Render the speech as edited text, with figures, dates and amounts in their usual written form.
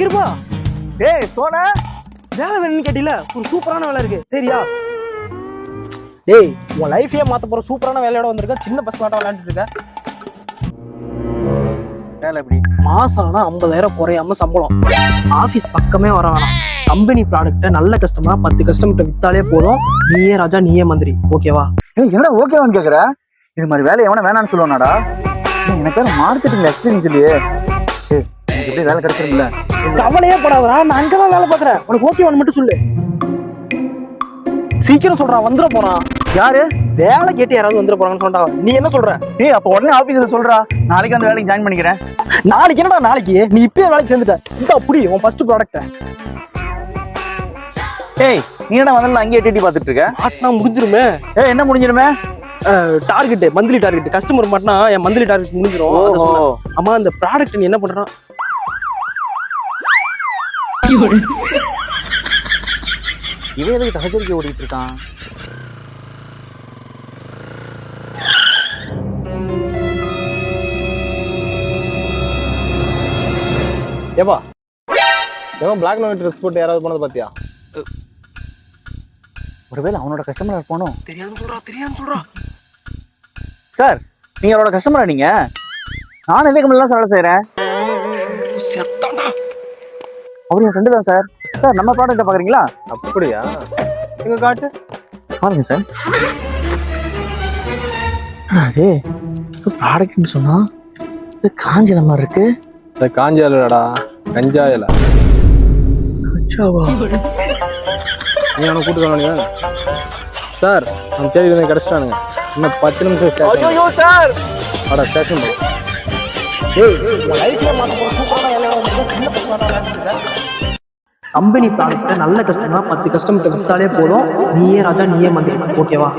கிருபா, டேய் சோனா, வேலை வேணும்னு கேட்டீல, ஒரு சூப்பரான வேலை இருக்கு சரியா? டேய், உன் லைஃபையே மாத்த போற சூப்பரான வேலையோட வந்திருக்க. சின்ன பசங்களாட்ட விளையாண்டுட்டு இருக்க. வேலை எப்படி? மாசம் ஆனா 50,000 குறையாம சம்பளம். ஆபீஸ் பக்கமே வர வேணாம். கம்பெனி ப்ராடக்ட்டை நல்ல கஸ்டமரா 10 கஸ்டமர்கிட்ட வித்தாலே போதும். நீயே ராஜா, நீயே மந்திரி. ஓகேவா? ஏய் என்னடா ஓகேவான்னு கேக்குற? இது மாதிரி வேலை எவனா வேணான்னு சொல்லுவானாடா? எனக்கு மார்க்கெட்டிங்ல எக்ஸ்பீரியன்ஸ் இல்லையே. ஏய் எனக்கு எப்படி வேலை கிடைச்சிருக்குல்ல? கவலையே படாதடா, நான் அங்கதான் வேலை பாக்குறேன். உனக்கு ஓகேவான்னு மட்டும் சொல்லு. சீக்கிரம் சொல்றா, வந்துட போறான். யாரு? வேலை கேட்டு யாராவது வந்துட போறாங்கன்னு சொல்றா. நீ என்ன சொல்ற? டேய் அப்ப உடனே ஆபீஸ்ல சொல்றா, நாளைக்கு அந்த வேலைக்கு ஜாயின் பண்ணிக்கிறேன். நாளைக்கு என்னடா நாளைக்கு? நீ இப்பயே வேலைக்கு சேர்ந்துட்ட. இந்த அப்படி உன் ஃபர்ஸ்ட் ப்ராடக்ட். ஏய் நீ என்ன வந்தல அங்கேயே டிடி பாத்துட்டு இருக்க? மாட்டினா முடிஞ்சிருமே. ஏய் என்ன முடிஞ்சிருமே? Target, monthly target. கஸ்டமர் மாட்டினா என் மந்த்லி டார்கெட் முடிஞ்சிரும். ஆமா, அந்த ப்ராடக்ட் நீ என்ன பண்றான்? இவன் எதுக்கு தகச்சரிக்கை ஓடிட்டு இருக்கான்? ஏப்பா பிளாக் அண்ட் ட்ரெஸ் போட்டு யாராவது போனது பாத்தியா? ஒருவேளை அவனோட கஸ்டமரா இருப்பானோ? தெரியாதுன்னு சொல்றா. சார் நீங்க அவரோட கஸ்டமரா? நீங்க நான் எந்த கம்பெனிலாம் வேலை செய்யறேன். செத்தாண்டா. அவர் என் ஃப்ரெண்டு தான் சார். சார் நம்ம ப்ராடக்ட்டை பாக்குறீங்களா? அப்படியா? எங்க காட்டு பாருங்க சார். அது ப்ராடக்ட்னு சொன்னா இது காஞ்சல மாதிரி இருக்கு. காஞ்சா இல்லடா, கஞ்சா இல. கஞ்சாவா? நீ அவனை கூட்டு சார், அவன் தேடி வந்து கிடைச்சிட்டானுங்க. இன்னும் 10 நிமிஷம் ஸ்டேஷன். ஐயோ சார், அட ஸ்டேஷன் போ. கம்பெனி ப்ராடக்ட்டை நல்ல கஸ்டமரா 10 கஸ்டமர்கிட்ட வித்தாலே போதும். நீயே ராஜா, நீயே மந்திரி. ஓகேவா?